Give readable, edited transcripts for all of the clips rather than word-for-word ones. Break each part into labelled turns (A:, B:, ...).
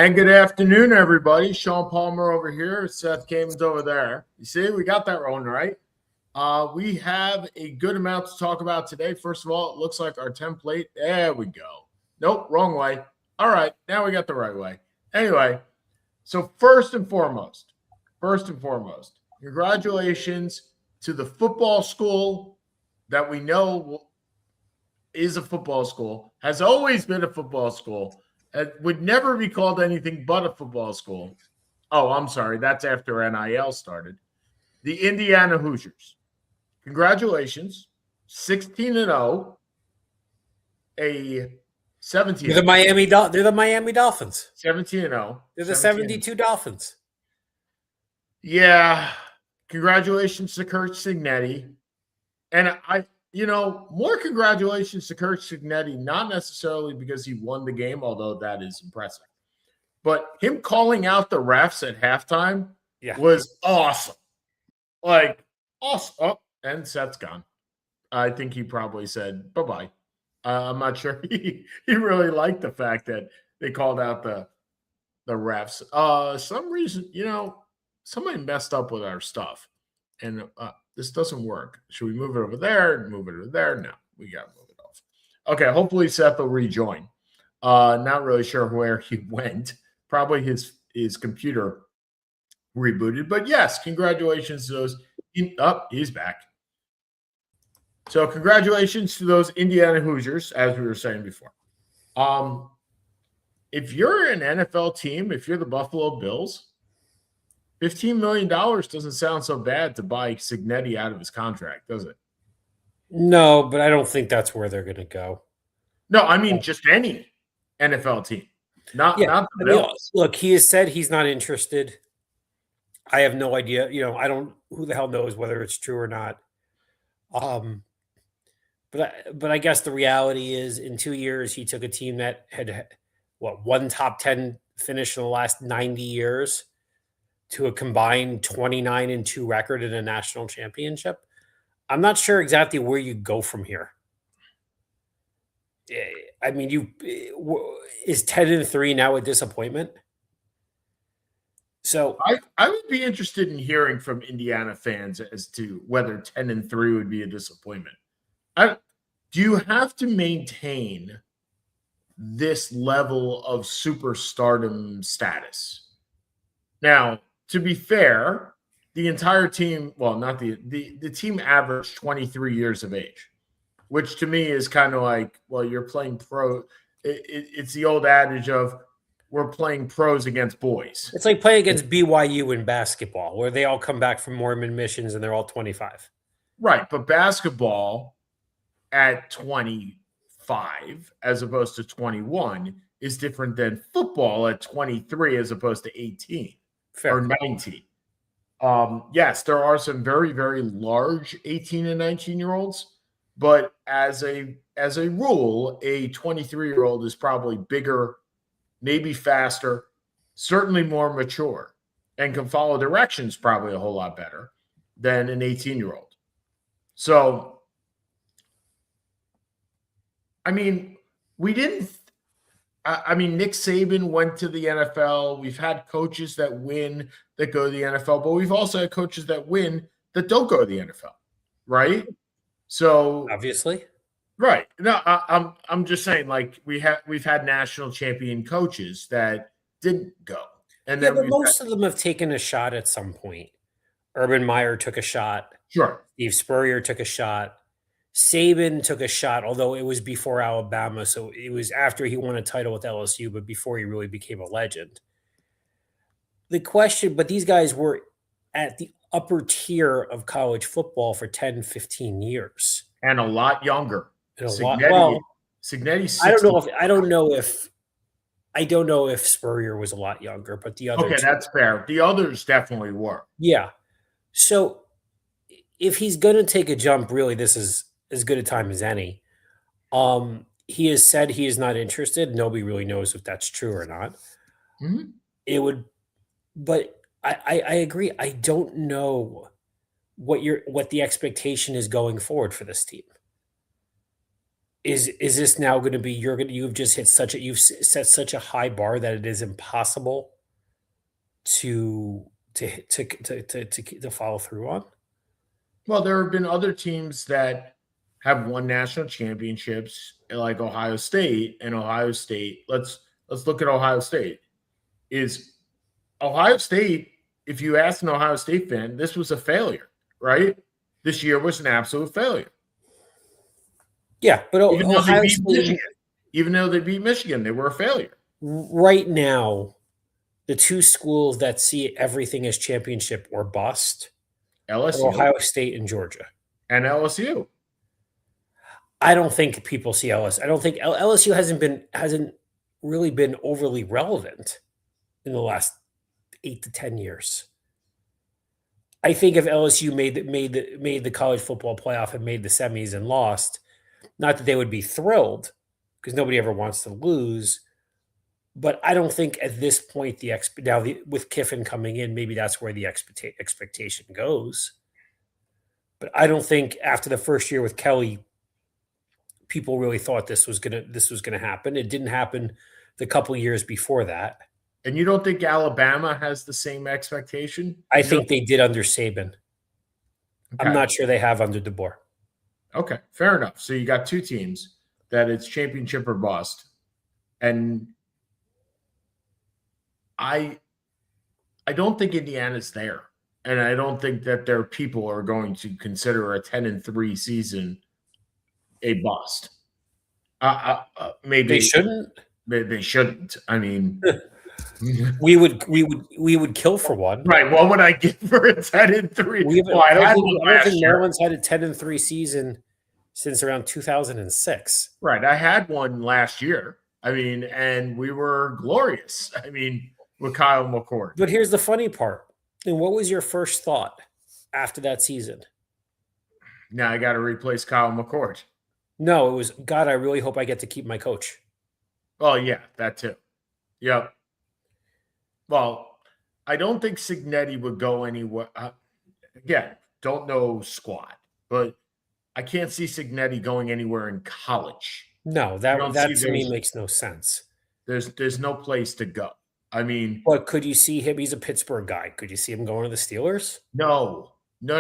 A: And good afternoon, everybody. Sean Palmer over here. Seth Kamens over there. You see, we got that one right. We have a good amount to talk about today. First of all, it looks like our template. There we go. Nope, wrong way. All right, now we got the right way. Anyway, so first and foremost, congratulations to the football school that we know is a football school, has always been a football school. It would never be called anything but a football school. Oh, I'm sorry. That's after NIL started. The Indiana Hoosiers. Congratulations. 16-0. A 17.
B: They're the Miami Dolphins.
A: 17-0.
B: They're the 72 Dolphins.
A: Yeah. Congratulations to Kurt Signetti. And more congratulations to Kurt Signetti, not necessarily because he won the game, although that is impressive. But him calling out the refs at halftime was awesome. Like, awesome. Oh, and Seth's gone. I think he probably said bye-bye. I'm not sure he really liked the fact that they called out the refs. Some reason, somebody messed up with our stuff. And this doesn't work. Should we move it over there? Move it over there? No, we got to move it off. Okay, hopefully Seth will rejoin. Not really sure where he went. Probably his computer rebooted. But yes, congratulations to those. He's back. So congratulations to those Indiana Hoosiers, as we were saying before. If you're an NFL team, if you're the Buffalo Bills, $15 million doesn't sound so bad to buy Signetti out of his contract, does it?
B: No, but I don't think that's where they're going to go.
A: No, I mean just any NFL team, not the Bills.
B: Look, he has said he's not interested. I have no idea. Who the hell knows whether it's true or not. But I guess the reality is, in 2 years, he took a team that had one top 10 finish in the last 90 years. To a combined 29-2 record in a national championship. I'm not sure exactly where you go from here. I mean, is 10-3 now a disappointment? So
A: I would be interested in hearing from Indiana fans as to whether 10-3 would be a disappointment. Do you have to maintain this level of superstardom status? Now, to be fair, the entire team, well, not the team averaged 23 years of age, which to me is kind of like, well, you're playing pro. It's the old adage of we're playing pros against boys.
B: It's like playing against BYU in basketball, where they all come back from Mormon missions and they're all 25.
A: Right, but basketball at 25 as opposed to 21 is different than football at 23 as opposed to 18.
B: Fair.
A: Or 19. Yes, there are some very, very large 18 and 19-year-olds, but as a rule, a 23-year-old is probably bigger, maybe faster, certainly more mature, and can follow directions probably a whole lot better than an 18-year-old. So, I mean, Nick Saban went to the NFL. We've had coaches that win that go to the NFL, but we've also had coaches that win that don't go to the NFL, right? So
B: obviously,
A: right. No, I'm just saying, like we've had national champion coaches that didn't go, and then
B: but most of them have taken a shot at some point. Urban Meyer took a shot.
A: Sure.
B: Steve Spurrier took a shot. Saban took a shot, although it was before Alabama, so it was after he won a title with LSU, but before he really became a legend. But these guys were at the upper tier of college football for 10, 15 years.
A: And a lot younger. Signetti,
B: I don't know if Spurrier was a lot younger, but the other
A: that's fair. The others definitely were.
B: Yeah. So if he's going to take a jump, really, this is as good a time as any. He has said he is not interested. Nobody really knows if that's true or not.
A: Mm-hmm.
B: But I agree. I don't know what the expectation is going forward for this team. is this now going to be you've just hit you've set such a high bar that it is impossible to follow through on?
A: Well, there have been other teams that have won national championships, like Ohio State. And Ohio State, let's look at Ohio State. Is Ohio State, if you ask an Ohio State fan, this was a failure, right? This year was an absolute failure.
B: Yeah, but
A: Even though
B: Ohio
A: they beat
B: State,
A: Michigan, even though they beat Michigan, they were a failure.
B: right now, the two schools that see everything as championship or bust are
A: LSU
B: Ohio State and Georgia.
A: and LSU.
B: I don't think people see LSU. I don't think LSU hasn't really been overly relevant in the last 8 to 10 years. I think if LSU made the college football playoff and made the semis and lost, not that they would be thrilled because nobody ever wants to lose, but I don't think at this point with Kiffin coming in, maybe that's where the expectation goes. But I don't think after the first year with Kelly, people really thought this was gonna happen. It didn't happen the couple years before that.
A: And you don't think Alabama has the same expectation?
B: I think they did under Saban.
A: Okay.
B: I'm not sure they have under DeBoer.
A: Okay, fair enough. So you got two teams that it's championship or bust. And I don't think Indiana's there. And I don't think that their people are going to consider a 10-3 season a bust. Maybe
B: They shouldn't.
A: They shouldn't. I mean,
B: we would kill for one.
A: right. What would I give for a 10-3?
B: I don't think Maryland's had a 10-3 season since around 2006.
A: Right. I had one last year. I mean, and we were glorious. I mean, with Kyle McCord.
B: But here's the funny part. And what was your first thought after that season?
A: Now I got to replace Kyle McCord.
B: No, it was, God, I really hope I get to keep my coach.
A: Oh, yeah, that too. Yep. Well, I don't think Cignetti would go anywhere. Again, don't know squad, but I can't see Cignetti going anywhere in college.
B: No, that to me makes no sense.
A: There's no place to go. I mean,
B: but could you see him? He's a Pittsburgh guy. Could you see him going to the Steelers?
A: No. No.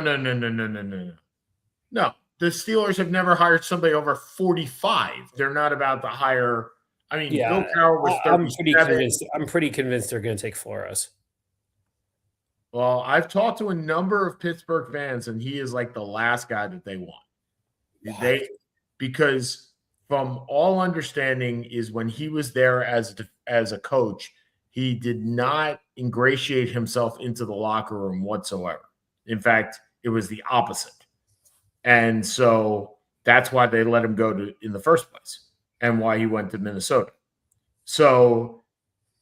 A: The Steelers have never hired somebody over 45. They're not about to hire. I mean,
B: Yeah,
A: Bill Cowher was 37.
B: I'm pretty convinced they're going to take Flores.
A: Well, I've talked to a number of Pittsburgh fans, and he is like the last guy that they want. Because from all understanding is when he was there as a coach, he did not ingratiate himself into the locker room whatsoever. In fact, it was the opposite. And so that's why they let him go in the first place and why he went to Minnesota. So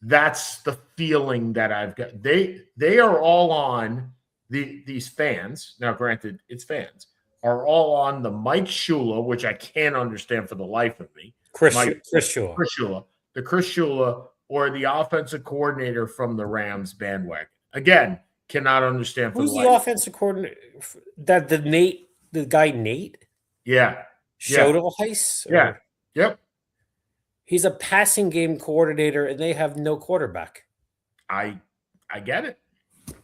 A: that's the feeling that I've got. They are all on these fans. Now, granted, it's fans are all on the Mike Shula, which I can't understand for the life of me.
B: Chris Shula.
A: The Chris Shula or the offensive coordinator from the Rams bandwagon. Again, cannot understand.
B: Who's the offensive coordinator? The guy Nate?
A: Yeah.
B: Schodelheis?
A: Yeah. Yep.
B: He's a passing game coordinator, and they have no quarterback.
A: I get it.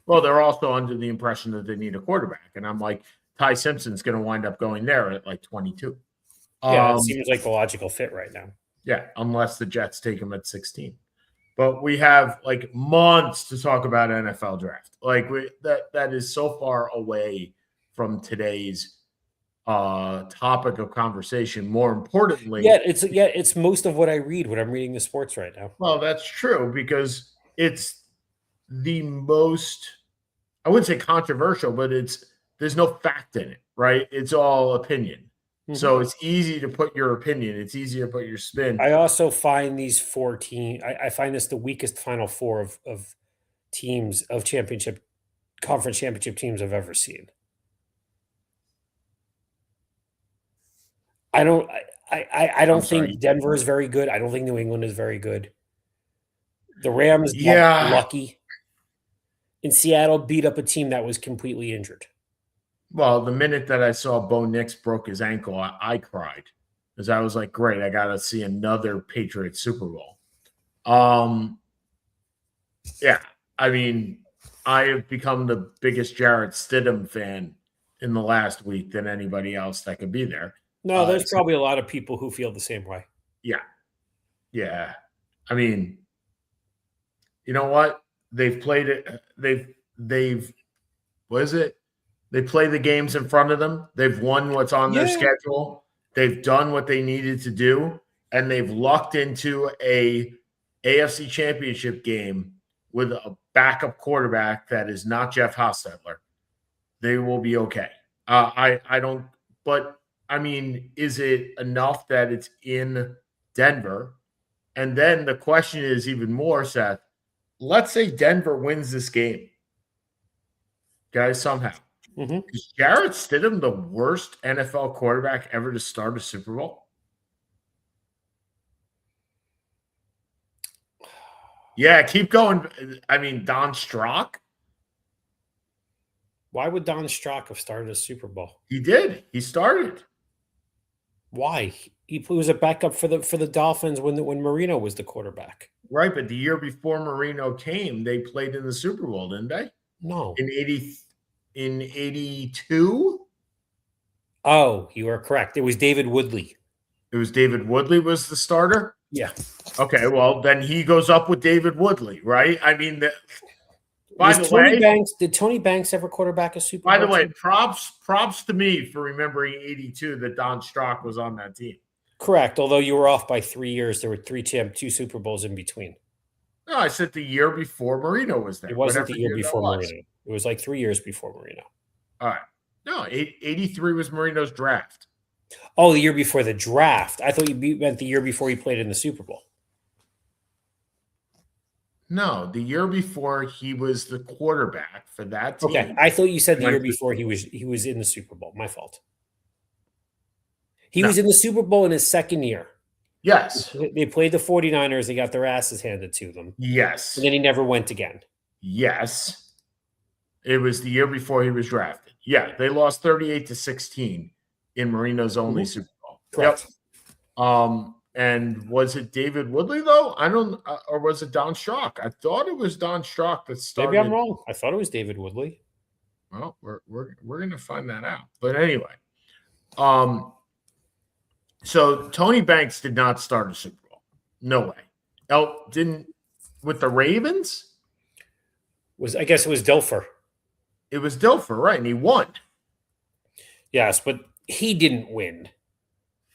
A: Well, they're also under the impression that they need a quarterback. And I'm like, Ty Simpson's going to wind up going there at like 22.
B: Yeah, it seems like the logical fit right now.
A: Yeah, unless the Jets take him at 16. But we have like months to talk about NFL draft. Like that is so far away from today's topic of conversation. More importantly,
B: it's most of what I read when I'm reading the sports right now.
A: Well, that's true because it's the most, I wouldn't say controversial, but there's no fact in it, right? It's all opinion. Mm-hmm. So it's easy to put your opinion. It's easy to put your spin.
B: I also find these 14. I find this the weakest Final Four of teams of conference championship teams I've ever seen. I don't think Denver is very good. I don't think New England is very good. The Rams got lucky. And Seattle beat up a team that was completely injured.
A: Well, the minute that I saw Bo Nix broke his ankle, I cried. because I was like, great, I got to see another Patriots Super Bowl. Yeah, I mean, I have become the biggest Jarrett Stidham fan in the last week than anybody else that could be there.
B: No, there's probably a lot of people who feel the same way.
A: Yeah. Yeah. I mean, you know what? They've played it. They've, what is it? They play the games in front of them. They've won what's on their schedule. They've done what they needed to do, and they've lucked into a AFC Championship game with a backup quarterback that is not Jeff Hostetler. They will be okay. I don't, but I mean, is it enough that it's in Denver? And then the question is even more, Seth. Let's say Denver wins this game, guys, somehow.
B: Mm-hmm.
A: Is Jarrett Stidham the worst NFL quarterback ever to start a Super Bowl? Yeah, keep going. I mean, Don Strock?
B: Why would Don Strock have started a Super Bowl?
A: He did. He started.
B: Why? He was a backup for the Dolphins when Marino was the quarterback.
A: Right, but the year before Marino came, they played in the Super Bowl, didn't they?
B: No.
A: In 82?
B: Oh, you are correct. It was David Woodley.
A: It was David Woodley was the starter?
B: Yeah.
A: Okay, well, then he goes up with David Woodley, right? I mean,
B: did Tony Banks ever quarterback a Super Bowl?
A: By the way, props to me for remembering 82 that Don Strock was on that team.
B: Correct, although you were off by 3 years. There were two Super Bowls in between.
A: No, I said the year before Marino was there.
B: It wasn't the year before Marino. It was like 3 years before Marino.
A: All right. No, 83 was Marino's draft.
B: Oh, the year before the draft. I thought you meant the year before he played in the Super Bowl.
A: No, the year before he was the quarterback for that team.
B: Okay, I thought you said the year before he was in the Super Bowl. My fault. He was in the Super Bowl in his second year.
A: Yes.
B: They played the 49ers. They got their asses handed to them.
A: Yes.
B: And then he never went again.
A: Yes. It was the year before he was drafted. Yeah, they lost 38-16 in Marino's only Super Bowl.
B: Correct.
A: Yep. And was it David Woodley though? I don't, or was it Don Strock? I thought it was Don Strock that started.
B: Maybe I'm wrong. I thought it was David Woodley.
A: Well, we're gonna find that out. But anyway, so Tony Banks did not start a Super Bowl. No way. Didn't with the Ravens?
B: I guess it was Dilfer.
A: It was Dilfer, right? And he won.
B: Yes, but he didn't win.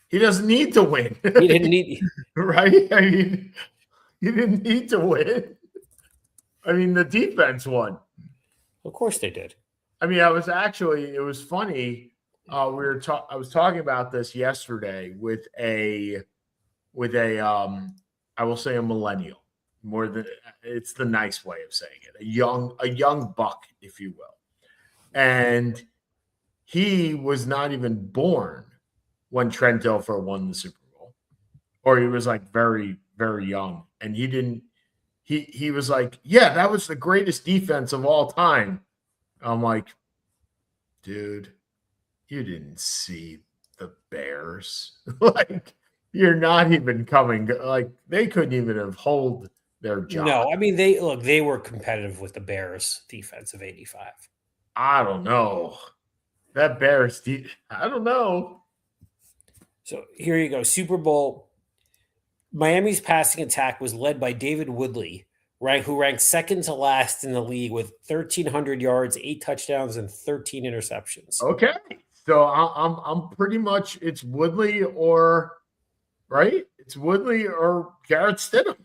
A: He doesn't need to win.
B: He didn't need
A: right? I mean, he didn't need to win. I mean, the defense won.
B: Of course they did.
A: I mean, it was funny. I was talking about this yesterday with a I will say a millennial. More than it's the nice way of saying it. A young buck, if you will. And he was not even born when Trent Dilfer won the Super Bowl. Or he was like very, very young. And he was like, yeah, that was the greatest defense of all time. I'm like, dude, you didn't see the Bears. Like, you're not even coming. Like, they couldn't even have hold their job.
B: No, I mean, they were competitive with the Bears defense of 85.
A: I don't know. That Bears, I don't know.
B: So here you go. Super Bowl. Miami's passing attack was led by David Woodley, who ranked second to last in the league with 1,300 yards, 8 touchdowns, and 13 interceptions.
A: Okay. So I'm pretty much, it's Woodley or, right? It's Woodley or Jarrett Stidham.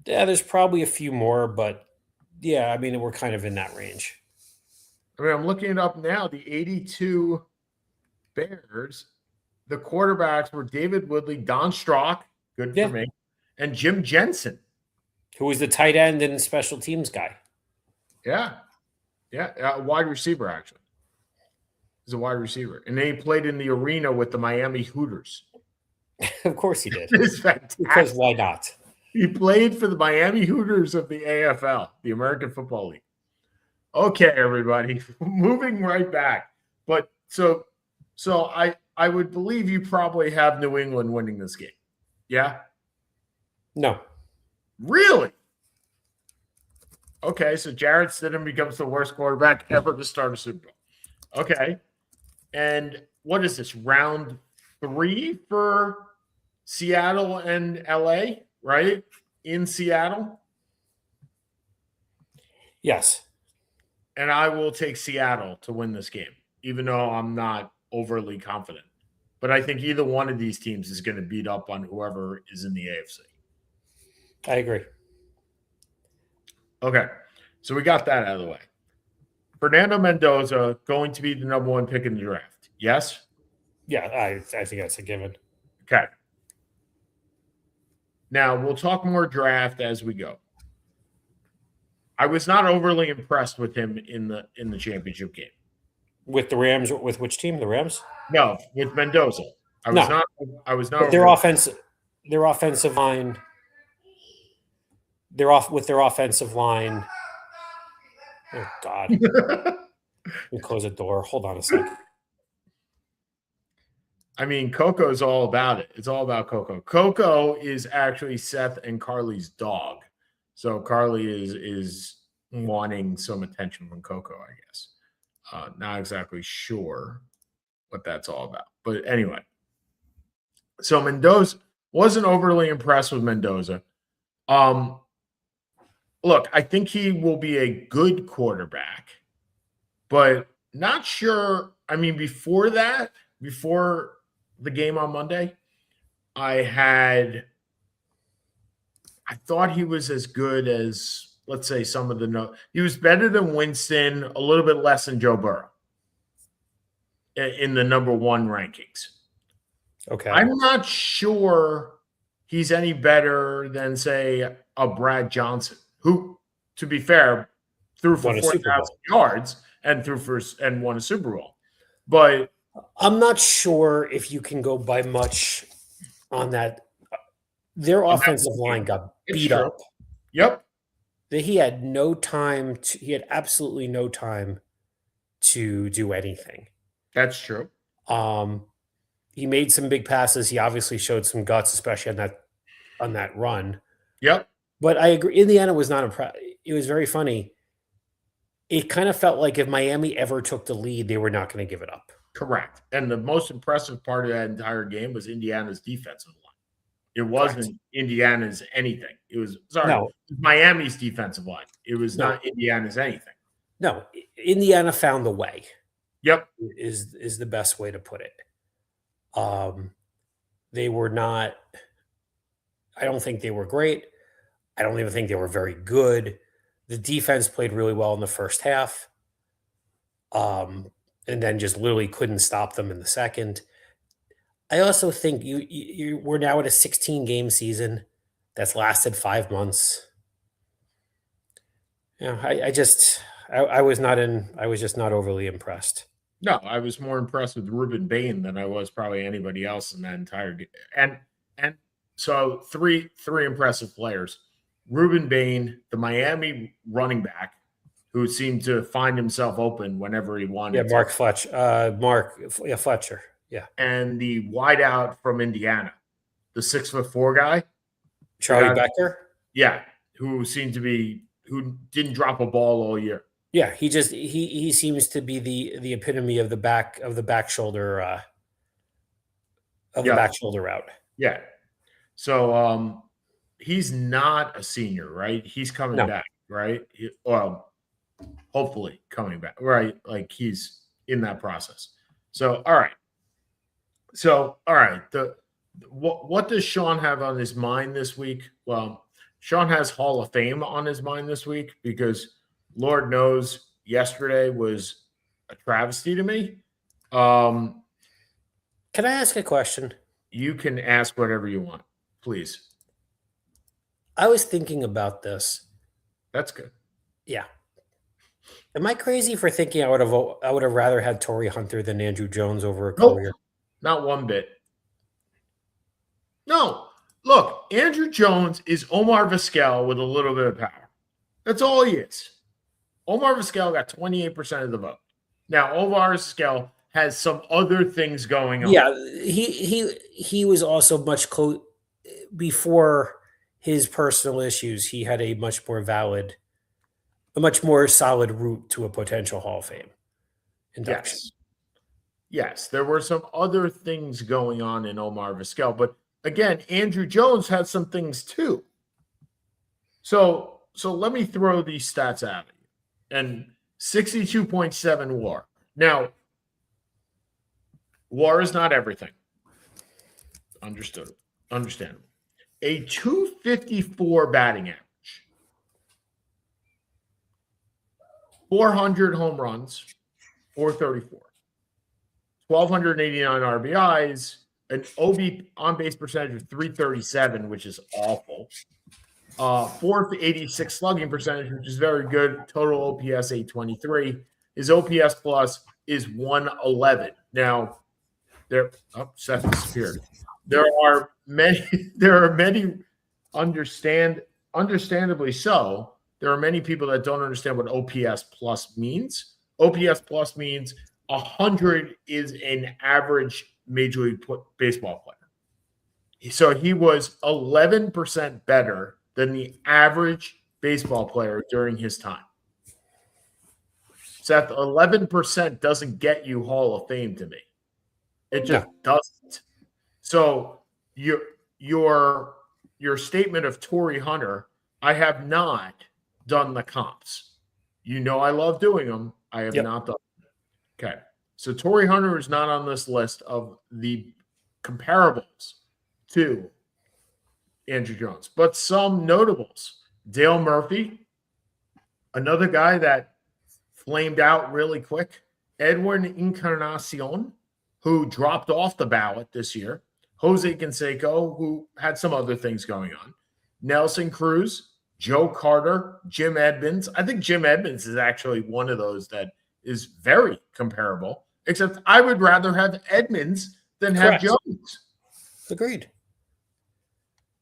B: Yeah, there's probably a few more, but yeah, I mean, we're kind of in that range.
A: I mean, I'm looking it up now. The 82 Bears, the quarterbacks were David Woodley, Don Strock, good for me, and Jim Jensen,
B: who was the tight end and special teams guy.
A: Yeah. Wide receiver, actually. He's a wide receiver. And then he played in the arena with the Miami Hooters.
B: Of course he did.
A: It's fantastic.
B: Because why not?
A: He played for the Miami Hooters of the AFL, the American Football League. Okay, everybody, moving right back. But so I would believe you probably have New England winning this game. Yeah?
B: No.
A: Really? Okay, so Jarrett Stidham becomes the worst quarterback ever to start a Super Bowl. Okay. And what is this, round 3 for Seattle and LA, right? In Seattle?
B: Yes.
A: And I will take Seattle to win this game, even though I'm not overly confident. But I think either one of these teams is going to beat up on whoever is in the AFC.
B: I agree.
A: Okay, so we got that out of the way. Fernando Mendoza going to be the number 1 pick in the draft. Yes?
B: Yeah, I think that's a given.
A: Okay. Now, we'll talk more draft as we go. I was not overly impressed with him in the championship game.
B: With the Rams, with which team? The Rams?
A: No, with Mendoza. I was not.
B: But their offensive line. They're off with their offensive line. Oh God! Let me close the door. Hold on a second.
A: I mean, Coco's all about it. It's all about Coco. Coco is actually Seth and Carly's dog. So Carly is wanting some attention from Coco, I guess. Not exactly sure what that's all about. But anyway. So Mendoza wasn't overly impressed with Mendoza. Look, I think he will be a good quarterback, but not sure. I mean, before the game on Monday, I thought he was as good as, let's say, some of the he was better than Winston, a little bit less than Joe Burrow in the number 1 rankings.
B: Okay.
A: I'm not sure he's any better than, say, a Brad Johnson, who, to be fair, threw for 4,000 yards and won a Super Bowl. But
B: I'm not sure if you can go by much on that. Their offensive line got beat up.
A: Yep.
B: He had no time. He had absolutely no time to do anything.
A: That's true.
B: He made some big passes. He obviously showed some guts, especially on that run.
A: Yep.
B: But I agree. Indiana was not impressed. It was very funny. It kind of felt like if Miami ever took the lead, they were not going to give it up.
A: Correct. And the most impressive part of that entire game was Indiana's defensive line. It wasn't Indiana's anything. It was Miami's defensive line. It was not Indiana's anything.
B: No, Indiana found the way.
A: Yep.
B: Is the best way to put it. They were not, I don't think they were great. I don't even think they were very good. The defense played really well in the first half. And then just literally couldn't stop them in the second. I also think we're now at a 16-game season that's lasted 5 months. I was just not overly impressed.
A: No, I was more impressed with Ruben Bain than I was probably anybody else in that entire game. And so three impressive players. Ruben Bain, the Miami running back, who seemed to find himself open whenever he wanted.
B: Yeah, Fletcher. Yeah.
A: And the wideout from Indiana, the 6'4" guy.
B: Charlie Becker?
A: Yeah, who didn't drop a ball all year.
B: Yeah, he seems to be the epitome of the back shoulder back shoulder route.
A: Yeah. So he's not a senior, right? He's coming back, right? Hopefully coming back, right? Like he's in that process. So all right. What does Sean have on his mind this week? Well, Sean has Hall of Fame on his mind this week because Lord knows yesterday was a travesty to me.
B: Can I ask a question?
A: You can ask whatever you want, please.
B: I was thinking about this.
A: That's good.
B: Yeah. Am I crazy for thinking I would have rather had Torrey Hunter than Andrew Jones over a career?
A: Not one bit. No. Look, Andrew Jones is Omar Vizquel with a little bit of power. That's all he is. Omar Vizquel got 28% of the vote. Now, Omar Vizquel has some other things going on.
B: Yeah, he was also much close before his personal issues. He had a much more solid route to a potential Hall of Fame induction.
A: Yes, there were some other things going on in Omar Vizquel, but again, Andrew Jones had some things too. So let me throw these stats at you. And 62.7 WAR. Now, WAR is not everything. Understandable. A 254 batting average, 400 home runs, 434, 1,289 RBIs, an OB on base percentage of 337, which is awful. 486 slugging percentage, which is very good. Total OPS 823. His OPS plus is 111. Now, Seth disappeared. There are many understandably so. There are many people that don't understand what OPS plus means. OPS plus means 100 is an average Major League Baseball player. So he was 11% better than the average baseball player during his time. Seth, 11% doesn't get you Hall of Fame to me. It just doesn't. So your statement of Torrey Hunter, I have not done the comps. You know I love doing them. I have not done them. Okay. So Torrey Hunter is not on this list of the comparables to Andrew Jones, but some notables. Dale Murphy, another guy that flamed out really quick. Edwin Encarnacion, who dropped off the ballot this year. Jose Canseco, who had some other things going on. Nelson Cruz, Joe Carter, Jim Edmonds. I think Jim Edmonds is actually one of those that is very comparable, except I would rather have Edmonds than have Jones.
B: Agreed.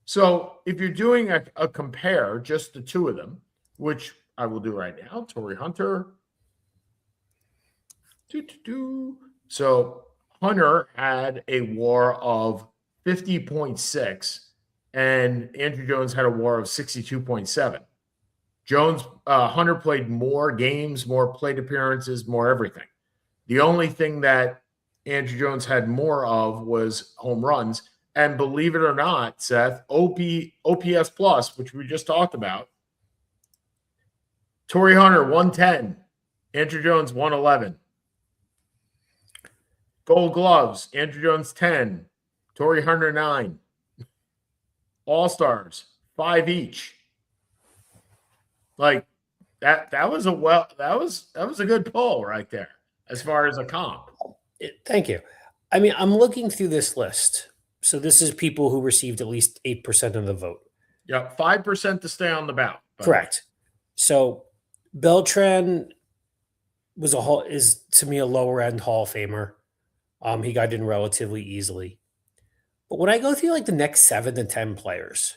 A: So if you're doing a compare, just the two of them, which I will do right now, Torrey Hunter. So Hunter had a WAR of 50.6, and Andrew Jones had a WAR of 62.7. Hunter played more games, more plate appearances, more everything. The only thing that Andrew Jones had more of was home runs. And believe it or not, Seth, OPS plus, which we just talked about, Torrey Hunter 110, Andrew Jones 111. Gold Gloves, Andrew Jones 10, Torrey Hunter 9. All-Stars 5 each. Like that was a good poll right there as far as a comp.
B: Thank you. I mean, I'm looking through this list. So this is people who received at least 8% of the vote.
A: Yeah, 5% to stay on the ballot.
B: Correct. So Beltran is to me a lower end Hall of Famer. He got in relatively easily. But when I go through like the next 7 to 10 players,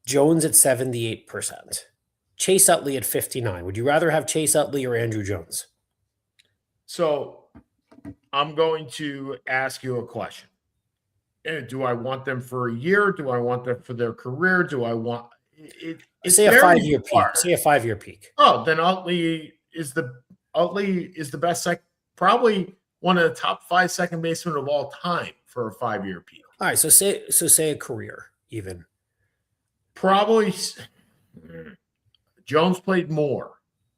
B: Jones at 78%, Chase Utley at 59%. Would you rather have Chase Utley or Andrew Jones?
A: So I'm going to ask you a question. Do I want them for a year? Do I want them for their career? Do I want it?
B: Say a 5-year peak. Say a 5-year peak.
A: Oh, then Utley is the best probably one of the top 5 second basemen of all time for a 5-year peak.
B: All right, so say a career even.
A: Probably Jones played more.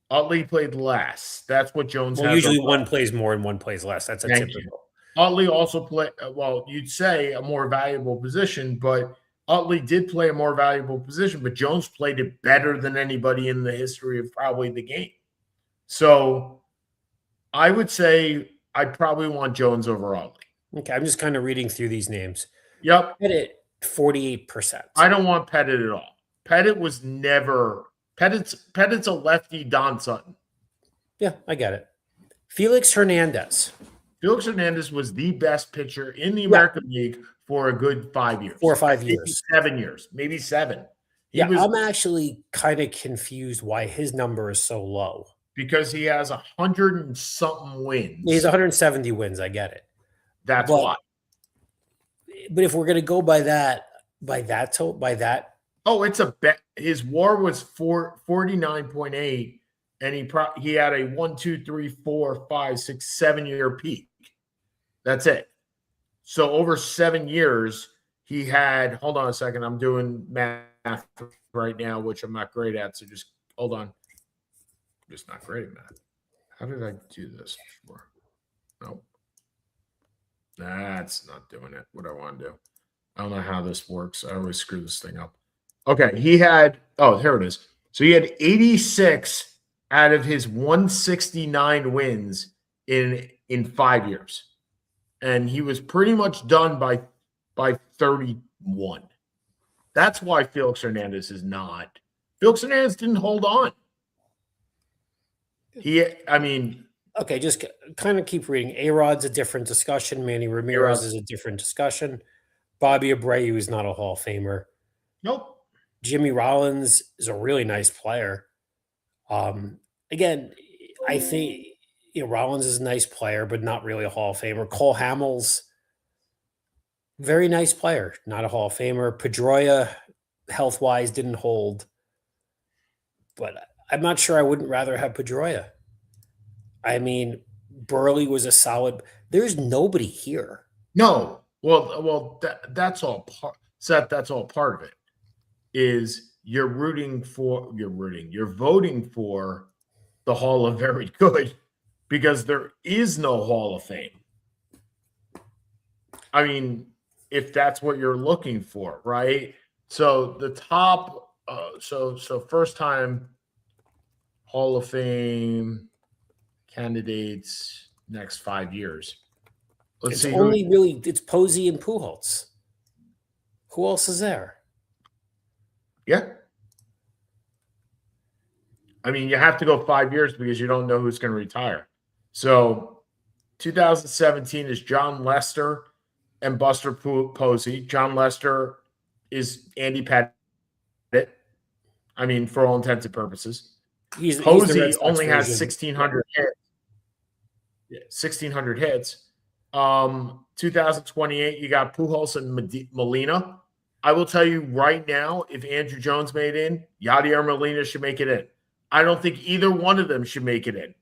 A: Utley played less. That's what Jones has.
B: Usually one plays more and one plays less. That's a typical.
A: Utley also played, you'd say a more valuable position, but Utley did play a more valuable position, but Jones played it better than anybody in the history of probably the game. So I would say I'd probably want Jones over Utley.
B: Okay, I'm just kind of reading through these names.
A: Yep.
B: Pettit, 48%.
A: I don't want Pettit at all. Pettit was never – Pettit's a lefty Don Sutton.
B: Yeah, I get it. Felix Hernandez.
A: Felix Hernandez was the best pitcher in the American League for a good 5 years.
B: 4 or 5 years.
A: 7 years. Maybe 7.
B: I'm actually kind of confused why his number is so low.
A: because he has 100 and something wins.
B: He's 170 wins. I get it.
A: That's
B: But-
A: why.
B: But if we're going to go by that,
A: Oh, it's a bet. His WAR was 49.8, and he had a 1, 2, 3, 4, 5, 6, 7-year peak. That's it. So over 7 years, he had. Hold on a second. I'm doing math right now, which I'm not great at. So just hold on. I'm just not great at math. How did I do this before? Nope. That's not doing it. What I want to do. I don't know how this works. I always screw this thing up. Okay, he had. Oh, here it is. So he had 86 out of his 169 wins in 5 years, and he was pretty much done by 31. That's why Felix Hernandez is not. Felix Hernandez didn't hold on.
B: Okay, just kind of keep reading. A-Rod's a different discussion. Manny Ramirez
A: A-Rod.
B: is a different discussion. Bobby Abreu is not a Hall of Famer.
A: Nope.
B: Jimmy Rollins is a really nice player. Again, I think Rollins is a nice player, but not really a Hall of Famer. Cole Hamels, very nice player, not a Hall of Famer. Pedroia, health-wise, didn't hold. But I'm not sure I wouldn't rather have Pedroia. I mean, Burley was a solid. There's nobody here.
A: No. Well, that's all part. Seth, that's all part of it. Is you're voting for the Hall of Very Good because there is no Hall of Fame. I mean, if that's what you're looking for, right? So the top, so first time Hall of Fame candidates next 5 years. Let's see.
B: It's Posey and Pujols. Who else is there?
A: Yeah. I mean, you have to go 5 years because you don't know who's going to retire. So 2017 is John Lester and Buster Posey. John Lester is Andy Pettit. I mean, for all intents and purposes. Posey only has 1,600 hits. Yeah, 1,600 hits. 2028, you got Pujols and Molina. I will tell you right now, if Andrew Jones made in, Yadier Molina should make it in. I don't think either one of them should make it in.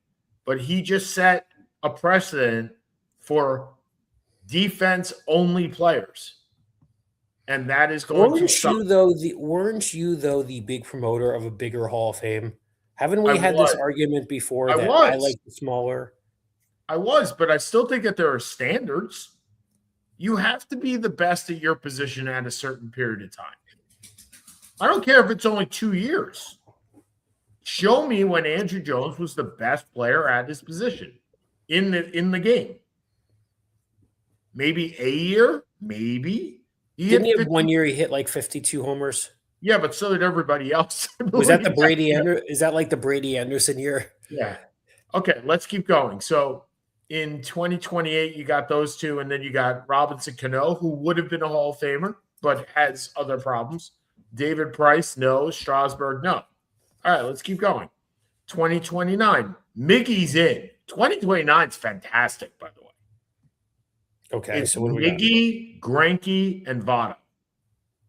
A: But he just set a precedent for defense-only players. And that is going to stop.
B: Weren't you, though, the big promoter of a bigger Hall of Fame? Haven't we had this argument before that I like the smaller?
A: I was, but I still think that there are standards. You have to be the best at your position at a certain period of time. I don't care if it's only 2 years. Show me when Andrew Jones was the best player at his position in the game. Maybe a year, maybe.
B: Didn't he have 1 year he hit like 52 homers?
A: Yeah, but so did everybody else.
B: Was that the Brady Anderson? Is that like the Brady Anderson year?
A: Yeah. Okay, let's keep going. So in 2028, you got those two, and then you got Robinson Cano, who would have been a Hall of Famer, but has other problems. David Price, no. Strasburg, no. All right, let's keep going. 2029, Miggy's in. 2029 is fantastic, by the way.
B: Okay,
A: it's so what Miggy, Greinke, and Votto.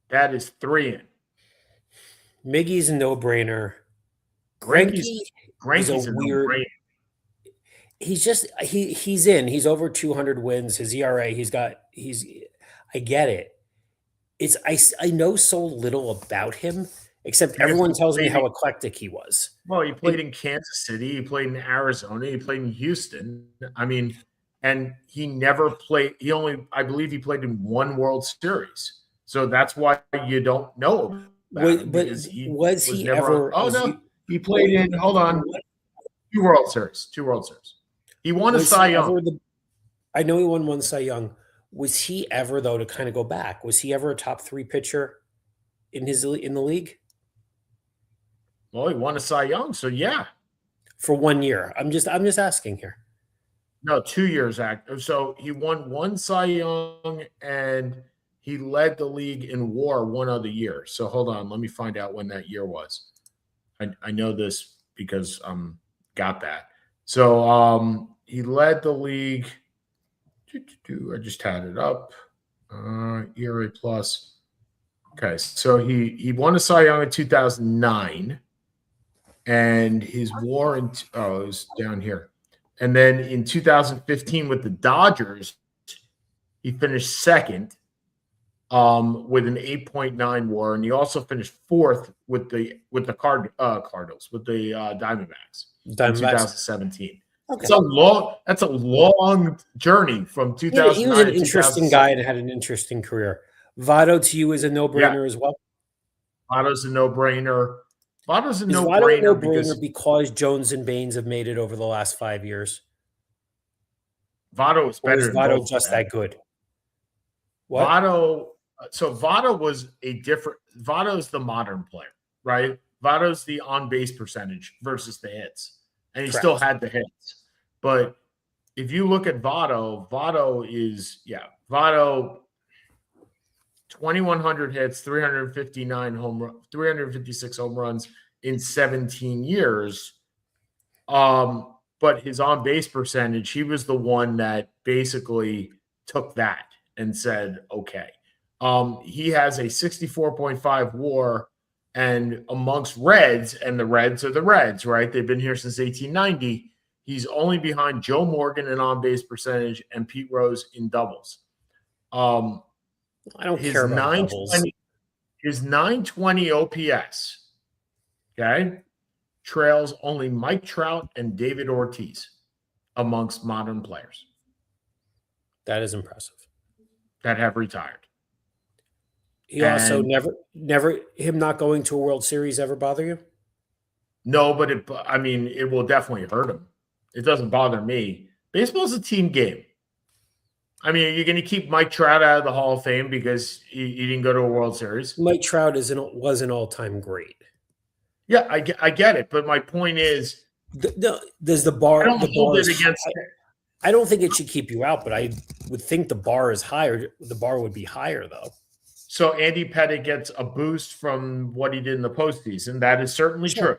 A: That is 3 in.
B: Miggy's a no-brainer.
A: Greinke's a weird. No-brainer.
B: He's in. He's over 200 wins. His ERA. I get it. I know so little about him, except everyone tells me how eclectic he was.
A: Well, he played in Kansas City. He played in Arizona. He played in Houston. I mean, and he never played. I believe he played in 1 World Series. So that's why you don't know. He played in. Hold on. 2 World Series. He won a Cy Young.
B: I know he won 1 Cy Young. Was he ever, though, to kind of go back? Was he ever a top 3 pitcher in the league?
A: Well, he won a Cy Young, so yeah.
B: For 1 year. I'm just asking here.
A: No, 2 years. So he won 1 Cy Young, and he led the league in WAR 1 other year. So hold on, let me find out when that year was. I know this because I'm got that. So he led the league. I just had it up. ERA plus. Okay, so he won a Cy Young in 2009, and his WAR it was down here. And then in 2015 with the Dodgers, he finished second with an 8.9 WAR, and he also finished fourth with the Cardinals with the Diamondbacks in 2017. Okay. That's a long journey from 2009.
B: He was an interesting guy and had an interesting career. Votto to you is a no-brainer as well.
A: Votto's a no-brainer. Votto's a
B: no-brainer. Votto a no-brainer because Jones and Baines have made it over the last 5 years.
A: Votto is better.
B: Or is Votto just that good?
A: What? Votto was Votto's the modern player, right? Votto's the on-base percentage versus the hits. And he still had the hits. But if you look at Votto, Votto 2,100 hits, 356 home runs in 17 years. But his on-base percentage, he was the one that basically took that and said, okay. He has a 64.5 WAR, and amongst Reds, and the Reds are the Reds, right? They've been here since 1890. He's only behind Joe Morgan in on-base percentage and Pete Rose in doubles.
B: I don't care about doubles.
A: His 920 OPS, okay, trails only Mike Trout and David Ortiz amongst modern players.
B: That is impressive.
A: That have retired.
B: He also never him not going to a World Series ever bother you?
A: No, but it will definitely hurt him. It doesn't bother me. Baseball's a team game. I mean, are you going to keep Mike Trout out of the Hall of Fame because he didn't go to a World Series?
B: Mike Trout was an all-time great.
A: Yeah, I get it, but my point is,
B: does the bar?
A: I don't hold it against.
B: I don't think it should keep you out, but I would think the bar is higher. The bar would be higher, though.
A: So Andy Pettitte gets a boost from what he did in the postseason. That is certainly true.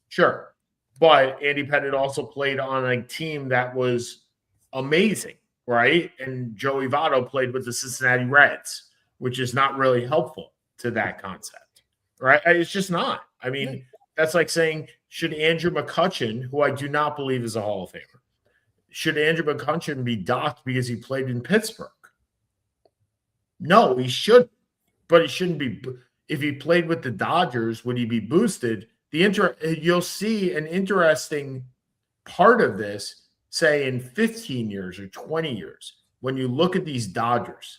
A: Sure. But Andy Pettitte also played on a team that was amazing, right? And Joey Votto played with the Cincinnati Reds, which is not really helpful to that concept, right? It's just not. I mean, that's like saying, should Andrew McCutchen, who I do not believe is a Hall of Famer, should Andrew McCutchen be docked because he played in Pittsburgh? No, he shouldn't. But he shouldn't be. If he played with the Dodgers, would he be boosted? You'll see an interesting part of this, say in 15 years or 20 years, when you look at these Dodgers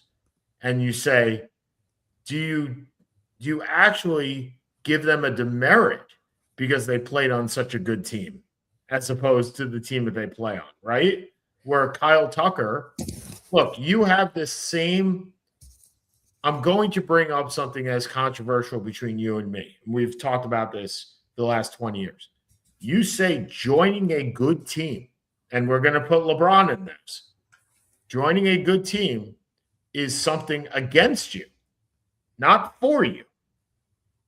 A: and you say, do you actually give them a demerit because they played on such a good team as opposed to the team that they play on, right? Where Kyle Tucker, look, you have this same. I'm going to bring up something as controversial between you and me. We've talked about this the last 20 years. You say joining a good team, and we're going to put LeBron in this. Joining a good team is something against you, not for you.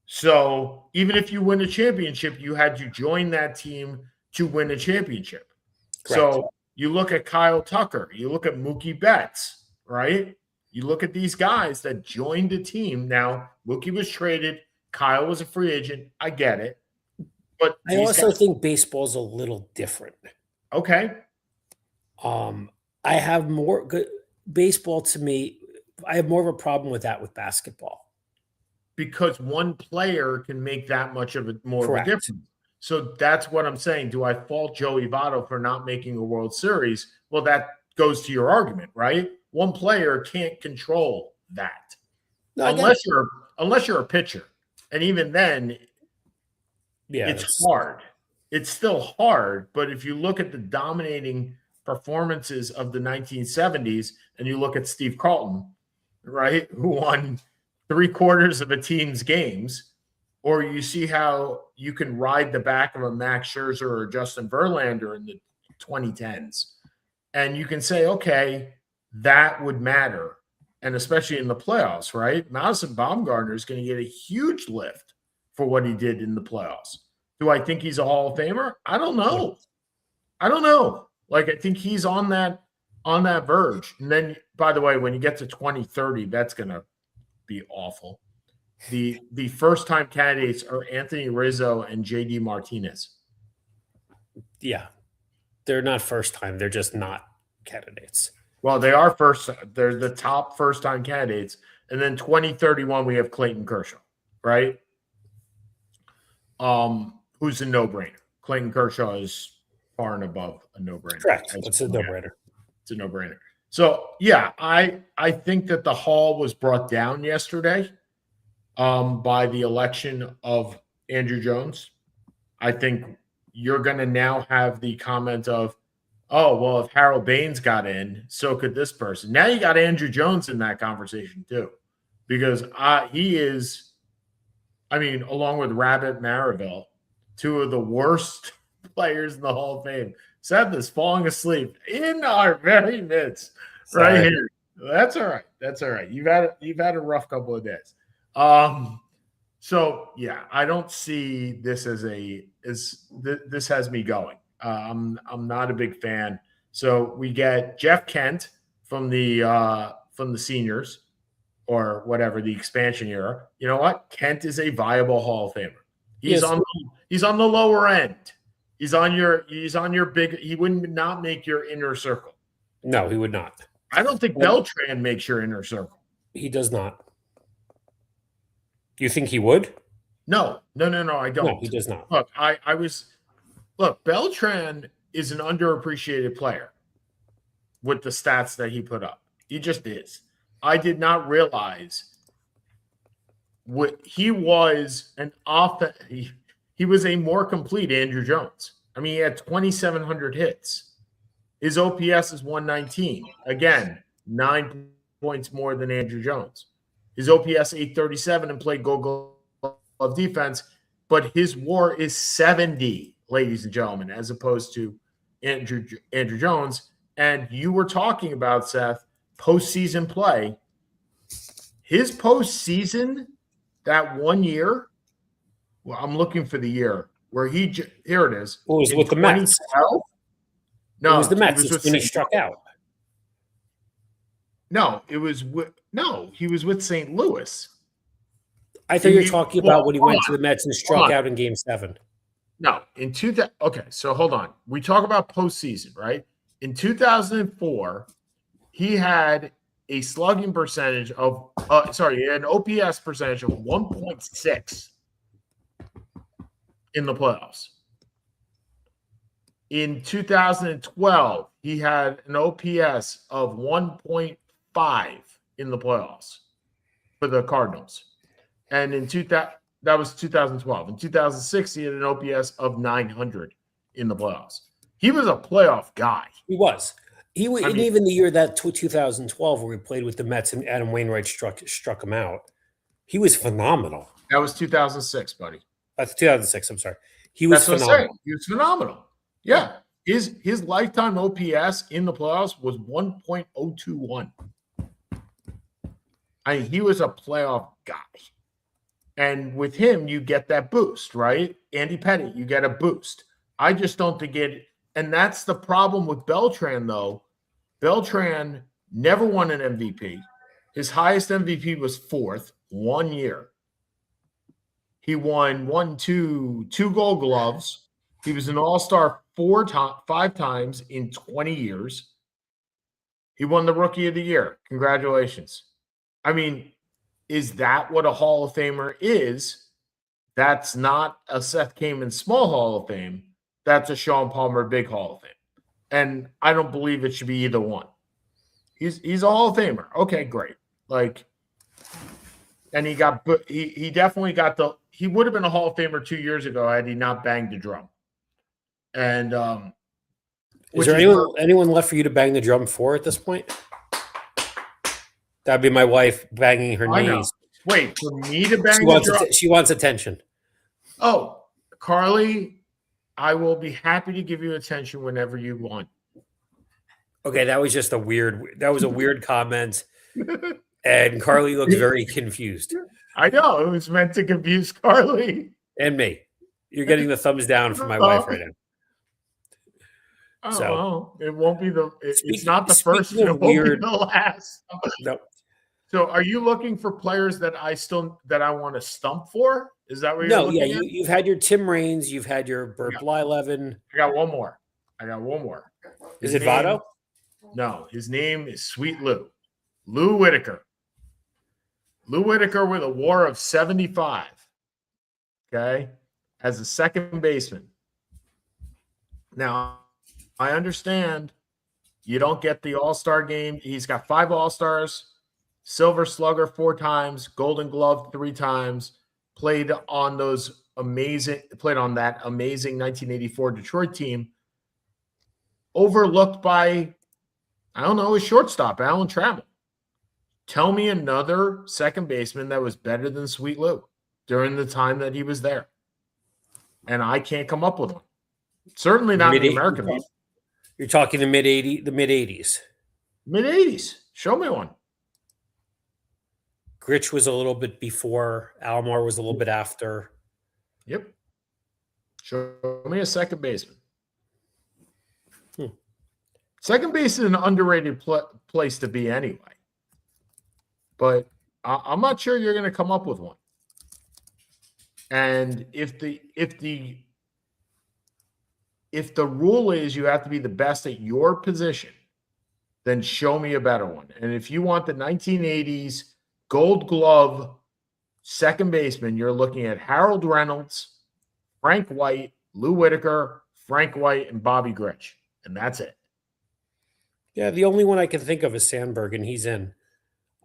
A: So even if you win a championship, you had to join that team to win a championship. Correct. So you look at Kyle Tucker, you look at Mookie Betts, right? You look at these guys that joined a team. Now, Mookie was traded. Kyle was a free agent. I get it. But
B: I also think baseball's a little different.
A: Okay.
B: I have more good baseball to me. I have more of a problem with that with basketball.
A: Because one player can make that much of a more
B: Correct.
A: of a difference. So that's what I'm saying. Do I fault Joey Votto for not making a World Series? Well, that goes to your argument, right? One player can't control that unless you're a pitcher. And even then, it's hard. It's still hard. But if you look at the dominating performances of the 1970s and you look at Steve Carlton, right, who won 3/4 of a team's games, or you see how you can ride the back of a Max Scherzer or Justin Verlander in the 2010s. And you can say, okay, that would matter. And especially in the playoffs, right? Madison Bumgarner is going to get a huge lift for what he did in the playoffs. Do I think he's a Hall of Famer? I don't know. I don't know. Like, I think he's on that verge. And then, by the way, when you get to 2030, that's going to be awful. The first-time candidates are Anthony Rizzo and J.D. Martinez.
B: Yeah. They're not first time. They're just not candidates.
A: Well, they are first. They're the top first-time candidates. And then 2031, we have Clayton Kershaw, right? Who's a no-brainer. Clayton Kershaw is far and above a no-brainer.
B: Correct. It's a no-brainer.
A: It's a no-brainer. So, yeah, I think that the Hall was brought down yesterday by the election of Andrew Jones. I think you're going to now have the comment of, oh, well, if Harold Baines got in, so could this person. Now you got Andrew Jones in that conversation too, because he is, I mean, along with Rabbit Maraville, two of the worst players in the Hall of Fame. Seth is falling asleep in our very midst right here. That's all right. That's all right. You've had a rough couple of days. So yeah, I don't see this this has me going. I'm not a big fan. So we get Jeff Kent from the seniors or whatever, the expansion era. You know what? Kent is a viable Hall of Famer. He's on the lower end. He's on your big. He would not make your inner circle.
B: No, he would not.
A: I don't think Beltran makes your inner circle.
B: He does not. Do you think he would?
A: No, I don't.
B: No, he does not.
A: Look, Beltran is an underappreciated player with the stats that he put up. He just is. I did not realize what he was he was a more complete Andrew Jones. I mean, he had 2,700 hits. His OPS is 119. Again, 9 points more than Andrew Jones. His OPS 837 and played Gold Glove defense, but his WAR is 70, ladies and gentlemen, as opposed to Andrew Jones. And you were talking about, Seth, postseason play. His postseason, that 1 year, well, I'm looking for the year where here it is.
B: Well, it was with the Mets.
A: No,
B: it was the Mets. It's when he struck out.
A: No, he was with St. Louis.
B: I thought you were talking about when he went to the Mets and struck out in Game 7.
A: No, in 2000. Okay, so hold on. We talk about postseason, right? In 2004, he had a slugging percentage of an OPS percentage of 1.6 in the playoffs. In 2012, he had an OPS of 1.5 in the playoffs for the Cardinals. And that was 2012. In 2006, he had an OPS of 900 in the playoffs. He was a playoff guy.
B: He was. Even the year that 2012 where he played with the Mets and Adam Wainwright struck him out, he was phenomenal.
A: That was 2006, buddy.
B: That's 2006. I'm sorry. He was phenomenal.
A: He was phenomenal. Yeah. His lifetime OPS in the playoffs was 1.021. I mean, he was a playoff guy. And with him, you get that boost, right? Andy Pettitte, you get a boost. I just don't think it. And that's the problem with Beltran, though. Beltran never won an MVP. His highest MVP was 4th, 1 year. He won two Gold Gloves. He was an All-Star 5 times in 20 years. He won the Rookie of the Year. Congratulations. I mean, is that what a Hall of Famer is? That's not a Seth Kamen Small Hall of Fame. That's a Sean Palmer Big Hall of Fame. And I don't believe it should be either one. He's a Hall of Famer. Okay, great. And he definitely got he would have been a Hall of Famer 2 years ago had he not banged the drum. And
B: is there anyone left for you to bang the drum for at this point? That'd be my wife banging her knees.
A: Wait, for me to bang the drum?
B: She wants attention.
A: Oh, Carly, I will be happy to give you attention whenever you want.
B: Okay, that was just a weird comment. And Carly looks very confused.
A: I know. It was meant to confuse Carly.
B: And me. You're getting the thumbs down from my wife right now.
A: Oh,
B: So
A: well, it won't be it's not the first,
B: speaking
A: and
B: of
A: it won't
B: weird,
A: be the last.
B: no,
A: So are you looking for players that I want to stump for? Is that what you're
B: no, yeah,
A: looking at?
B: you've had your Tim Raines, you've had your Burt
A: Yeah.
B: Blyleven.
A: I got one more.
B: Is
A: His
B: it
A: name,
B: Votto?
A: no, his name is Sweet Lou. Lou Whitaker. Lou Whitaker with a WAR of 75. Okay. As a second baseman. Now, I understand you don't get the All-Star game. He's got 5 All-Stars, Silver Slugger 4 times, Golden Glove 3 times, played on that amazing 1984 Detroit team, overlooked by, I don't know, his shortstop, Alan Trammell. Tell me another second baseman that was better than Sweet Lou during the time that he was there. And I can't come up with one. Certainly not in the American League.
B: You're talking the mid 80s.
A: Mid-80s. Show me one.
B: Gritch was a little bit before. Alomar was a little bit after.
A: Yep. Show me a second baseman. Second base is an underrated place to be anyway. But I'm not sure you're going to come up with one. And if the rule is you have to be the best at your position, then show me a better one. And if you want the 1980s Gold Glove second baseman, you're looking at Harold Reynolds, Frank White, Lou Whitaker, Frank White, and Bobby Grich. And that's it.
B: Yeah, the only one I can think of is Sandberg, and he's in.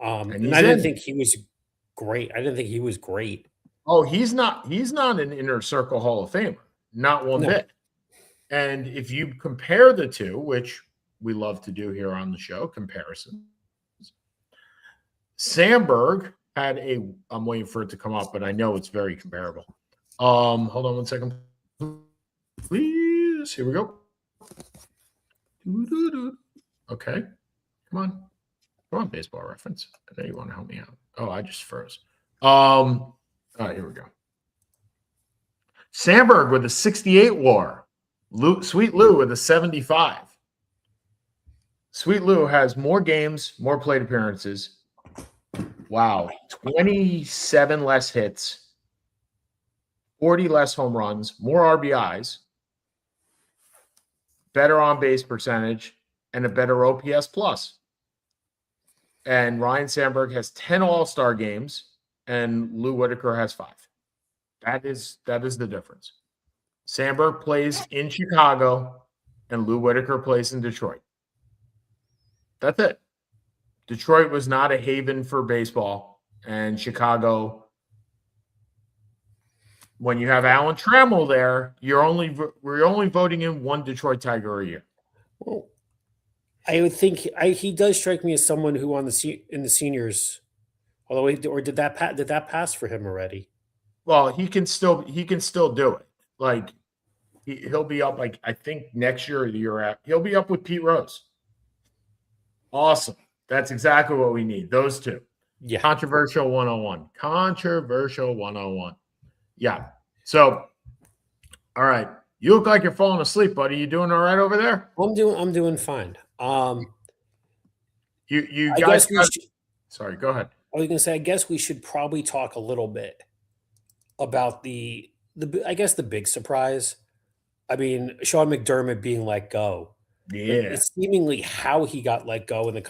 B: And I didn't think he was great.
A: Oh, he's not an inner circle Hall of Famer. Not one bit. And if you compare the two, which we love to do here on the show, comparisons. Sandberg had I'm waiting for it to come up, but I know it's very comparable. Hold on one second, please. Here we go. Okay. Come on, Baseball Reference. I know you want to help me out. Oh, I just froze. All right, here we go. Sandberg with a 68 WAR. Sweet Lou with a 75. Sweet Lou has more games, more plate appearances. Wow. 27 less hits, 40 less home runs, more RBIs, better on-base percentage, and a better OPS plus. And Ryan Sandberg has 10 All-Star games, and Lou Whitaker has 5. That is the difference. Sandberg plays in Chicago, and Lou Whitaker plays in Detroit. That's it. Detroit was not a haven for baseball, and Chicago, when you have Alan Trammell there, we're only voting in one Detroit Tiger a year.
B: Well, I would think he does strike me as someone who in the seniors, although did that pass for him already?
A: Well, he can still do it. Like he'll be up, like I think next year or the year after, he'll be up with Pete Rose. Awesome. That's exactly what we need. Those two.
B: Yeah.
A: Controversial 101. Controversial 101. Yeah. So, all right. You look like you're falling asleep, buddy. You doing all right over there?
B: I'm doing fine.
A: You guys. Sorry. Go ahead.
B: I was going to say, I guess we should probably talk a little bit about the big surprise. I mean, Sean McDermott being let go.
A: Yeah.
B: It's seemingly how he got let go, and the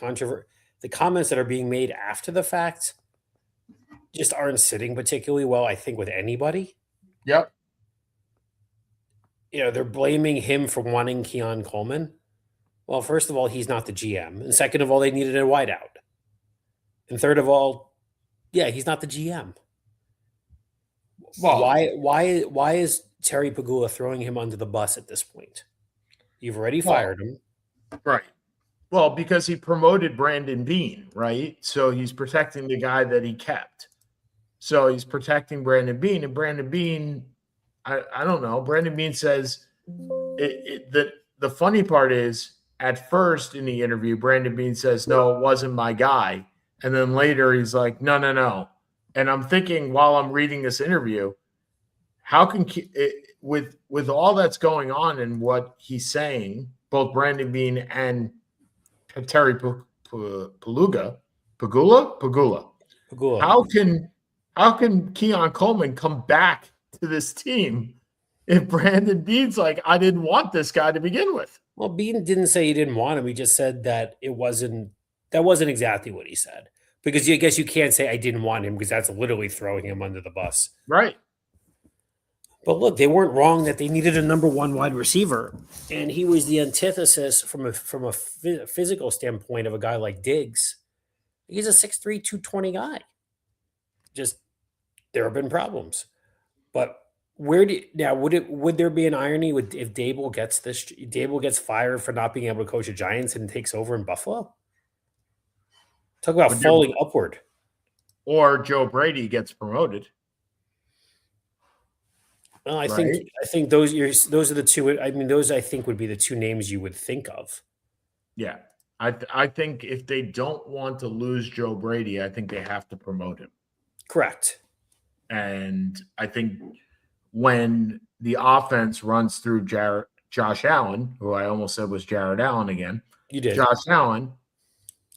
B: comments that are being made after the fact just aren't sitting particularly well, I think, with anybody.
A: Yep.
B: They're blaming him for wanting Keon Coleman. Well, first of all, he's not the GM. And second of all, they needed a wideout. And third of all, yeah, he's not the GM. Well, why is Terry Pagula throwing him under the bus at this point? You've already fired him.
A: Right. Well, because he promoted Brandon Beane, right? So he's protecting the guy that he kept. So he's protecting Brandon Beane. And Brandon Beane, I don't know. Brandon Beane says the funny part is at first in the interview, Brandon Beane says, no, it wasn't my guy. And then later he's like, no. And I'm thinking while I'm reading this interview, how can with all that's going on and what he's saying both Brandon Bean and Terry Pagula.
B: Pagula.
A: How can Keon Coleman come back to this team if Brandon Bean's like, I didn't want this guy to begin with?
B: Well, Bean didn't say he didn't want him. He just said that that wasn't exactly what he said. Because I guess you can't say I didn't want him because that's literally throwing him under the bus.
A: Right.
B: But look, they weren't wrong that they needed a number one wide receiver, and he was the antithesis from a physical standpoint of a guy like Diggs. He's a 6'3", 220 guy. Just there have been problems, but would there be an irony if Dable gets fired for not being able to coach the Giants and takes over in Buffalo? Talk about falling upward.
A: Or Joe Brady gets promoted.
B: Well, I think those are the two. I mean, those I think would be the two names you would think of.
A: Yeah, I think if they don't want to lose Joe Brady, I think they have to promote him.
B: Correct.
A: And I think when the offense runs through Josh Allen, who I almost said was Jared Allen again,
B: you did.
A: Josh Allen,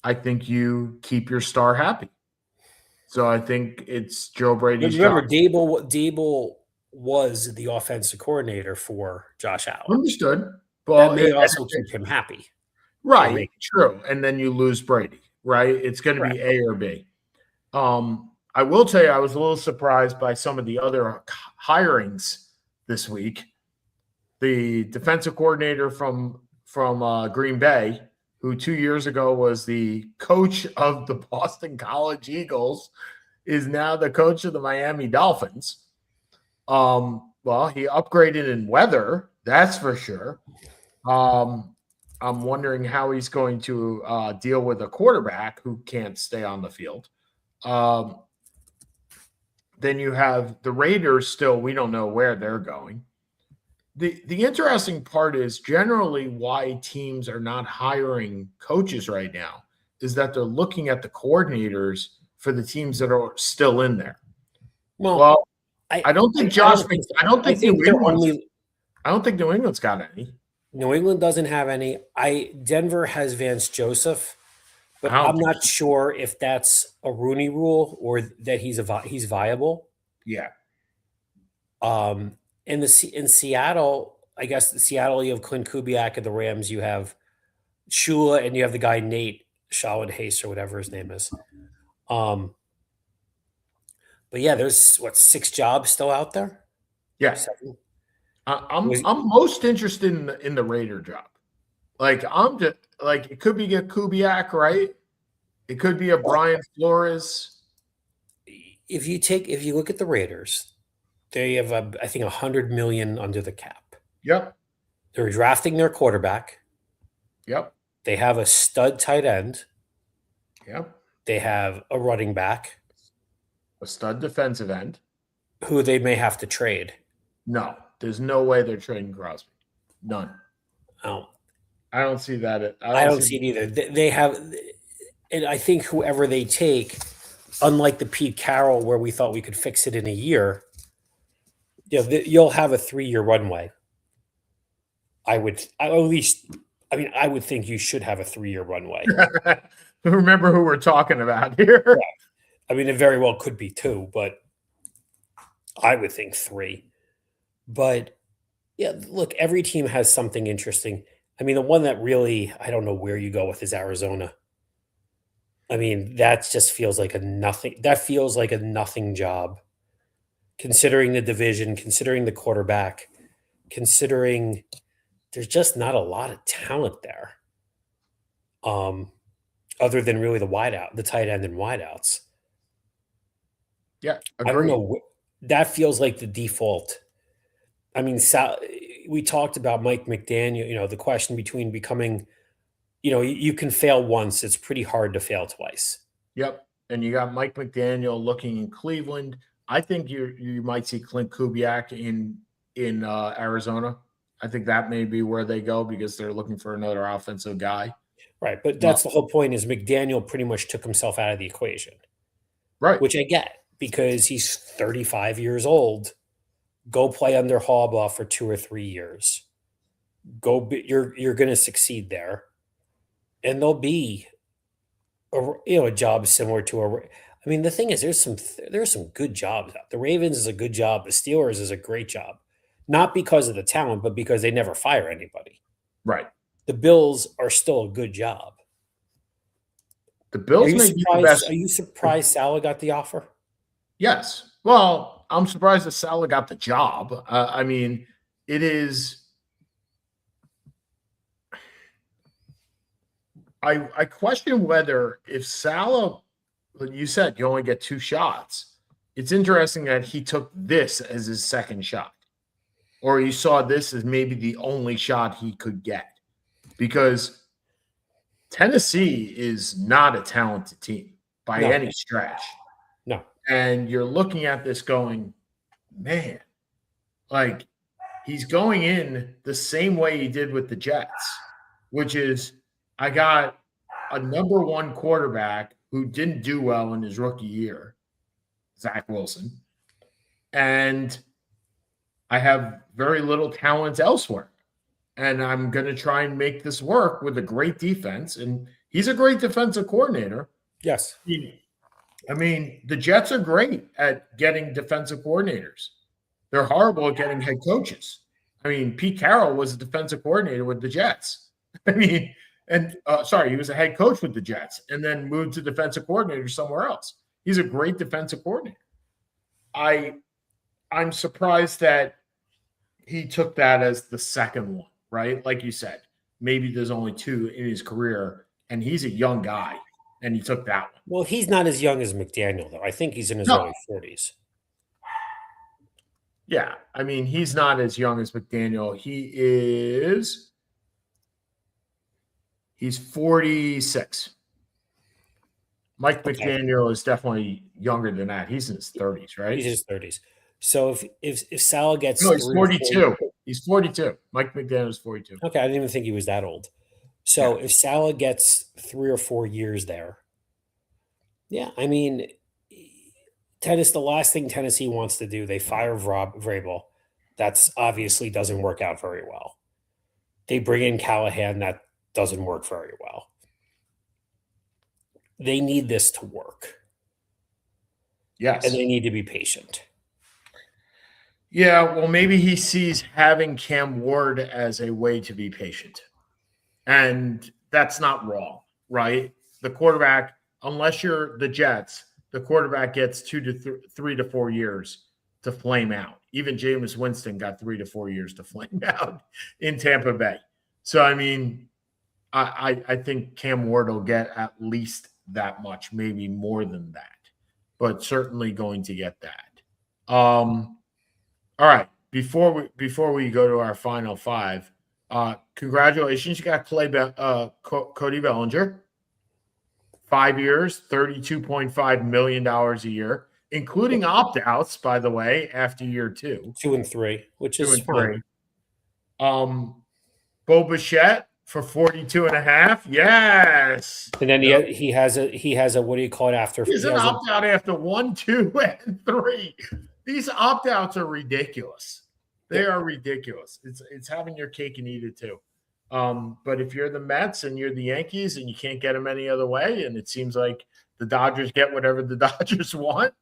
A: I think you keep your star happy. So I think it's Joe Brady's job.
B: Remember, Dable was the offensive coordinator for Josh Allen.
A: Understood. But
B: that may also keep him happy.
A: Right. True. And then you lose Brady, right? It's going to be A or B. I will tell you, I was a little surprised by some of the other hirings this week. The defensive coordinator from Green Bay, who 2 years ago was the coach of the Boston College Eagles, is now the coach of the Miami Dolphins. Well, he upgraded in weather, that's for sure. I'm wondering how he's going to deal with a quarterback who can't stay on the field. Then you have the Raiders still, we don't know where they're going. The interesting part is generally why teams are not hiring coaches right now is that they're looking at the coordinators for the teams that are still in there. Well I don't think I don't think New England's got any.
B: New England doesn't have any. Denver has Vance Joseph, but I'm not sure if that's a Rooney Rule or that he's viable.
A: Yeah.
B: In Seattle, I guess Seattle, you have Clint Kubiak. At the Rams, you have Shula, and you have the guy Nate Shalwood-Hayes or whatever his name is. But yeah, there's 6 jobs still out there.
A: Yeah.
B: 7?
A: I'm most interested in the Raider job. Like it could be a Kubiak, right? It could be a Brian Flores.
B: If you look at the Raiders, they have I think $100 million under the cap.
A: Yep.
B: They're drafting their quarterback.
A: Yep.
B: They have a stud tight end.
A: Yep.
B: They have a running back.
A: A stud defensive end.
B: Who they may have to trade.
A: No, there's no way they're trading Crosby. None.
B: Oh.
A: I don't see that.
B: I don't see it either. They have, and I think whoever they take, unlike the Pete Carroll where we thought we could fix it in a year, you'll have a 3-year runway. I would think you should have a 3-year runway.
A: Remember who we're talking about here.
B: Yeah. I mean, it very well could be 2, but I would think 3. But yeah, look, every team has something interesting. I mean, the one that really, I don't know where you go with is Arizona. I mean, that just feels like a nothing. That feels like a nothing job, considering the division, considering the quarterback, considering there's just not a lot of talent there. Other than really the tight end and wideouts.
A: Yeah,
B: agreed. I don't know. That feels like the default. I mean, we talked about Mike McDaniel, the question between becoming, you can fail once. It's pretty hard to fail twice.
A: Yep. And you got Mike McDaniel looking in Cleveland. I think you might see Clint Kubiak in Arizona. I think that may be where they go because they're looking for another offensive guy.
B: Right. But that's the whole point is McDaniel pretty much took himself out of the equation.
A: Right.
B: Which I get because he's 35 years old. Go play under Harbaugh for 2 or 3 years. you're going to succeed there, and there'll be a job similar to a. I mean, the thing is, there's some good jobs out. The Ravens is a good job. The Steelers is a great job, not because of the talent, but because they never fire anybody.
A: Right.
B: The Bills are still a good job.
A: The Bills may be the best.
B: Are you surprised Saleh got the offer?
A: Yes. Well, I'm surprised that Saleh got the job. I mean, it is. I question whether if Saleh, you said you only get 2 shots. It's interesting that he took this as his second shot, or he saw this as maybe the only shot he could get, because Tennessee is not a talented team by any stretch.
B: No.
A: And you're looking at this going, man, like he's going in the same way he did with the Jets, which is I got a number 1 quarterback who didn't do well in his rookie year, Zach Wilson, and I have very little talent elsewhere. And I'm going to try and make this work with a great defense. And he's a great defensive coordinator.
B: Yes.
A: I mean, the Jets are great at getting defensive coordinators. They're horrible at getting head coaches. I mean, Pete Carroll was a defensive coordinator with the Jets. I mean, he was a head coach with the Jets and then moved to defensive coordinator somewhere else. He's a great defensive coordinator. I'm surprised that he took that as the second one, right? Like you said, maybe there's only 2 in his career, and he's a young guy, and he took that one.
B: Well, he's not as young as McDaniel, though. I think he's in his early 40s.
A: Yeah, I mean, he's not as young as McDaniel. He's 46. Mike McDaniel is definitely younger than that. He's in his 30s, right?
B: He's in his 30s. So if Saleh gets
A: no, he's 42. He's 42. Mike McDaniel is 42.
B: Okay, I didn't even think he was that old. So if Saleh gets 3 or 4 years there, I mean, the last thing Tennessee wants to do, they fire Vrabel. That's obviously doesn't work out very well. They bring in Callahan. That doesn't work very well. They need this to work.
A: Yes.
B: And they need to be patient.
A: Yeah, well, maybe he sees having Cam Ward as a way to be patient. And that's not wrong, right? The quarterback, unless you're the Jets, the quarterback gets 3 to 4 years to flame out. Even Jameis Winston got 3 to 4 years to flame out in Tampa Bay. So, I mean, I think Cam Ward will get at least that much, maybe more than that, but certainly going to get that. All right. Before we go to our final 5, congratulations. You got Cody Bellinger. 5 years, $32.5 million a year, including opt-outs, by the way, after year 2.
B: 2 and 3, which is fine.
A: Bo Bichette for 42.5. Yes.
B: And then he has a what do you call it after?
A: He's an opt-out after 1, 2, and 3. These opt-outs are ridiculous. They are ridiculous. It's having your cake and eat it too. But if you're the Mets and you're the Yankees and you can't get them any other way, and it seems like the Dodgers get whatever the Dodgers want,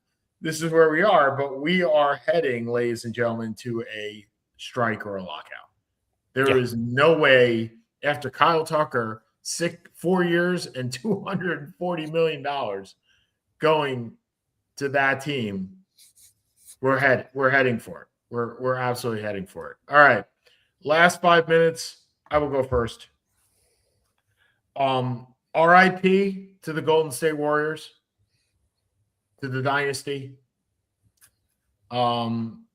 A: this is where we are. But we are heading, ladies and gentlemen, to a strike or a lockout. There is no way after Kyle Tucker, 4 years and $240 million going to that team, we're heading for it. We're absolutely heading for it. All right. Last 5 minutes. I will go first. RIP to the Golden State Warriors, to the dynasty. I'm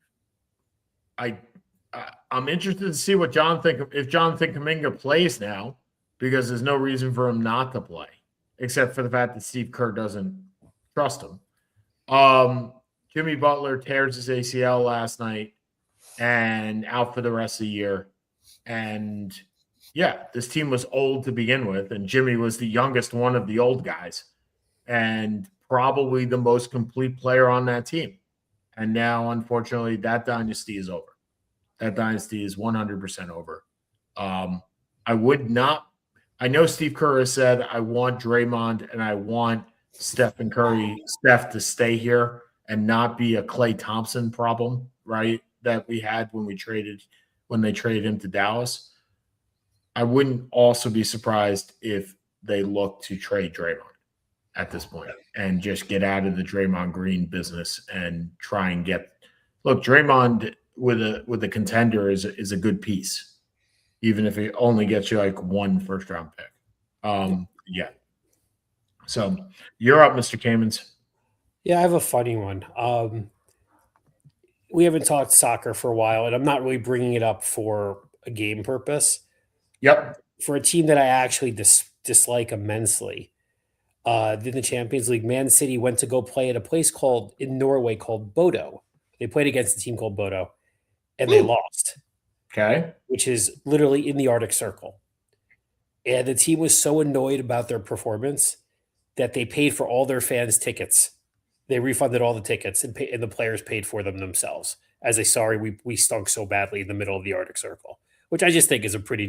A: interested to see what if Jonathan Kuminga plays now, because there's no reason for him not to play, except for the fact that Steve Kerr doesn't trust him. Jimmy Butler tears his ACL last night and out for the rest of the year. And this team was old to begin with, and Jimmy was the youngest one of the old guys and probably the most complete player on that team. And now, unfortunately, that dynasty is over. That dynasty is 100% over. I would not. I know Steve Kerr has said I want Draymond and I want Steph to stay here and not be a Klay Thompson problem, right? That we had when they traded him to Dallas. I wouldn't also be surprised if they look to trade Draymond at this point and just get out of the Draymond Green business and try and look, Draymond with a contender is a good piece, even if it only gets you like one first-round pick. Yeah. So you're up, Mr. Kamens.
B: Yeah, I have a funny one. We haven't talked soccer for a while, and I'm not really bringing it up for a game purpose.
A: Yep.
B: For a team that I actually dislike immensely, in the Champions League, Man City went to go play at a place in Norway called Bodo. They played against a team called Bodo, and they lost.
A: Okay.
B: Which is literally in the Arctic Circle. And the team was so annoyed about their performance that they paid for all their fans' tickets. They refunded all the tickets, and the players paid for them themselves as a sorry we stunk so badly in the middle of the Arctic Circle, which I just think is a pretty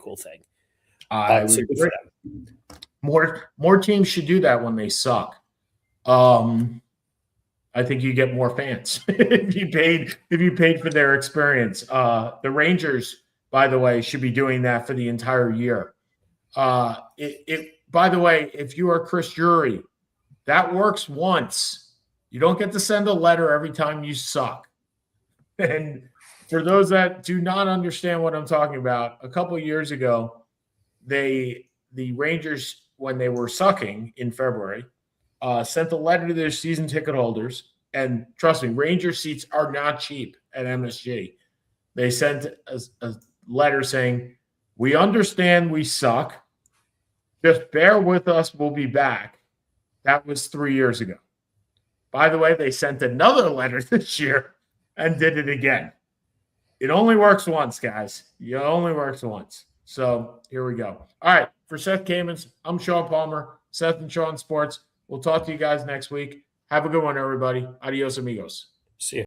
B: cool thing.
A: So good for them. More teams should do that when they suck. I think you get more fans if you paid for their experience. The Rangers, by the way, should be doing that for the entire year. By the way, if you are Chris Drury, that works once. You don't get to send a letter every time you suck. And for those that do not understand what I'm talking about, a couple of years ago, the Rangers, when they were sucking in February, sent a letter to their season ticket holders. And trust me, Ranger seats are not cheap at MSG. They sent a letter saying, "We understand we suck. Just bear with us. We'll be back." That was 3 years ago. By the way, they sent another letter this year and did it again. It only works once, guys. It only works once. So here we go. All right. For Seth Kamens, I'm Sean Palmer, Seth and Sean Sports. We'll talk to you guys next week. Have a good one, everybody. Adios, amigos.
B: See ya.